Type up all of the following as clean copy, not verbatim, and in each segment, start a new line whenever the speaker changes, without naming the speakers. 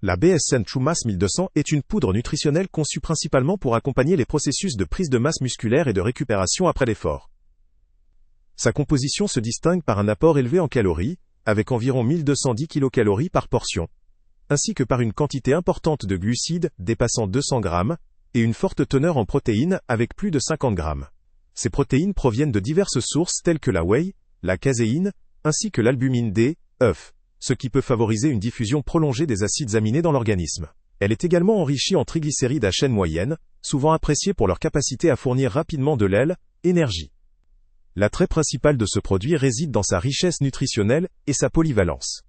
La BSN True Mass 1200 est une poudre nutritionnelle conçue principalement pour accompagner les processus de prise de masse musculaire et de récupération après l'effort. Sa composition se distingue par un apport élevé en calories, avec environ 1210 kcal par portion, ainsi que par une quantité importante de glucides dépassant 200 g, et une forte teneur en protéines avec plus de 50 g. Ces protéines proviennent de diverses sources telles que la whey, la caséine, ainsi que l'albumine D, œuf, ce qui peut favoriser une diffusion prolongée des acides aminés dans l'organisme. Elle est également enrichie en triglycérides à chaîne moyenne, souvent appréciés pour leur capacité à fournir rapidement de l'énergie. L'attrait principal de ce produit réside dans sa richesse nutritionnelle et sa polyvalence.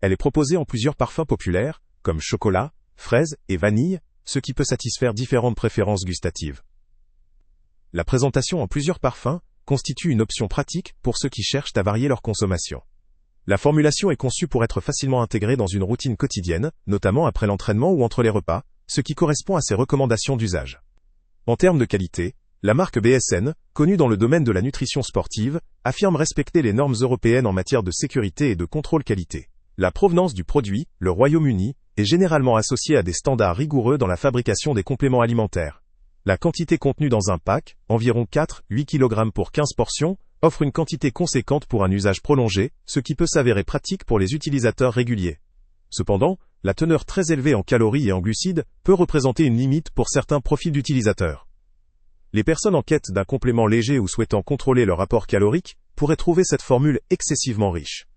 Elle est proposée en plusieurs parfums populaires, comme chocolat, fraise et vanille, ce qui peut satisfaire différentes préférences gustatives. La présentation en plusieurs parfums constitue une option pratique pour ceux qui cherchent à varier leur consommation. La formulation est conçue pour être facilement intégrée dans une routine quotidienne, notamment après l'entraînement ou entre les repas, ce qui correspond à ses recommandations d'usage. En termes de qualité, la marque BSN, connue dans le domaine de la nutrition sportive, affirme respecter les normes européennes en matière de sécurité et de contrôle qualité. La provenance du produit, le Royaume-Uni, est généralement associée à des standards rigoureux dans la fabrication des compléments alimentaires. La quantité contenue dans un pack, environ 4-8 kg pour 15 portions, offre une quantité conséquente pour un usage prolongé, ce qui peut s'avérer pratique pour les utilisateurs réguliers. Cependant, la teneur très élevée en calories et en glucides peut représenter une limite pour certains profils d'utilisateurs. Les personnes en quête d'un complément léger ou souhaitant contrôler leur apport calorique pourraient trouver cette formule excessivement riche.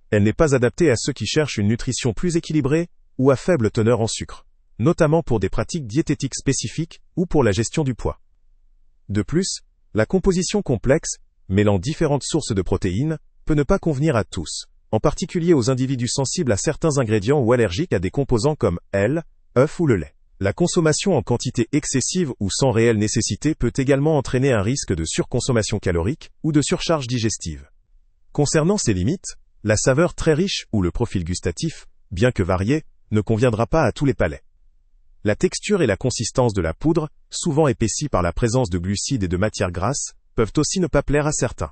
Elle n'est pas adaptée à ceux qui cherchent une nutrition plus équilibrée ou à faible teneur en sucre, notamment pour des pratiques diététiques spécifiques ou pour la gestion du poids. De plus, la composition complexe, mêlant différentes sources de protéines, peut ne pas convenir à tous, en particulier aux individus sensibles à certains ingrédients ou allergiques à des composants comme œuf ou le lait. La consommation en quantité excessive ou sans réelle nécessité peut également entraîner un risque de surconsommation calorique ou de surcharge digestive. Concernant ces limites, la saveur très riche ou le profil gustatif, bien que varié, ne conviendra pas à tous les palais. La texture et la consistance de la poudre, souvent épaissie par la présence de glucides et de matières grasses, peuvent aussi ne pas plaire à certains.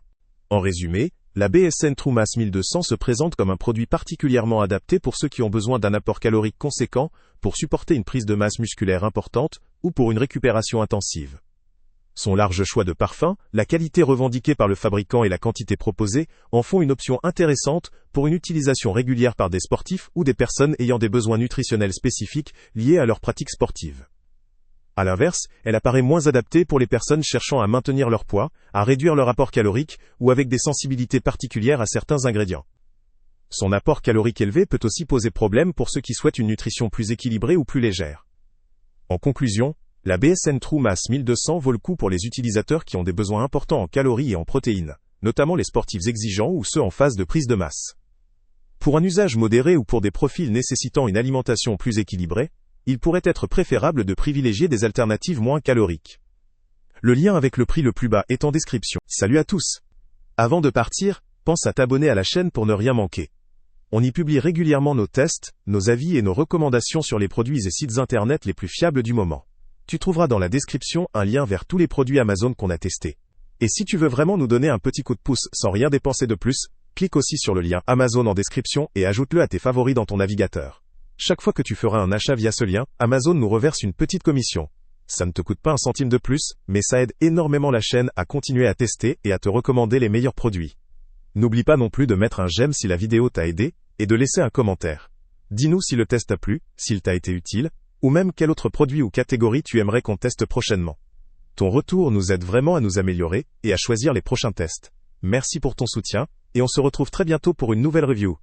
En résumé, la BSN True Mass 1200 se présente comme un produit particulièrement adapté pour ceux qui ont besoin d'un apport calorique conséquent, pour supporter une prise de masse musculaire importante, ou pour une récupération intensive. Son large choix de parfums, la qualité revendiquée par le fabricant et la quantité proposée en font une option intéressante pour une utilisation régulière par des sportifs ou des personnes ayant des besoins nutritionnels spécifiques liés à leur pratique sportive. À l'inverse, elle apparaît moins adaptée pour les personnes cherchant à maintenir leur poids, à réduire leur apport calorique ou avec des sensibilités particulières à certains ingrédients. Son apport calorique élevé peut aussi poser problème pour ceux qui souhaitent une nutrition plus équilibrée ou plus légère. En conclusion, la BSN True Mass 1200 vaut le coup pour les utilisateurs qui ont des besoins importants en calories et en protéines, notamment les sportifs exigeants ou ceux en phase de prise de masse. Pour un usage modéré ou pour des profils nécessitant une alimentation plus équilibrée, il pourrait être préférable de privilégier des alternatives moins caloriques. Le lien avec le prix le plus bas est en description. Salut à tous! Avant de partir, pense à t'abonner à la chaîne pour ne rien manquer. On y publie régulièrement nos tests, nos avis et nos recommandations sur les produits et sites internet les plus fiables du moment. Tu trouveras dans la description un lien vers tous les produits Amazon qu'on a testés. Et si tu veux vraiment nous donner un petit coup de pouce sans rien dépenser de plus, clique aussi sur le lien Amazon en description et ajoute-le à tes favoris dans ton navigateur. Chaque fois que tu feras un achat via ce lien, Amazon nous reverse une petite commission. Ça ne te coûte pas un centime de plus, mais ça aide énormément la chaîne à continuer à tester et à te recommander les meilleurs produits. N'oublie pas non plus de mettre un j'aime si la vidéo t'a aidé, et de laisser un commentaire. Dis-nous si le test t'a plu, s'il t'a été utile, ou même quel autre produit ou catégorie tu aimerais qu'on teste prochainement. Ton retour nous aide vraiment à nous améliorer et à choisir les prochains tests. Merci pour ton soutien, et on se retrouve très bientôt pour une nouvelle review.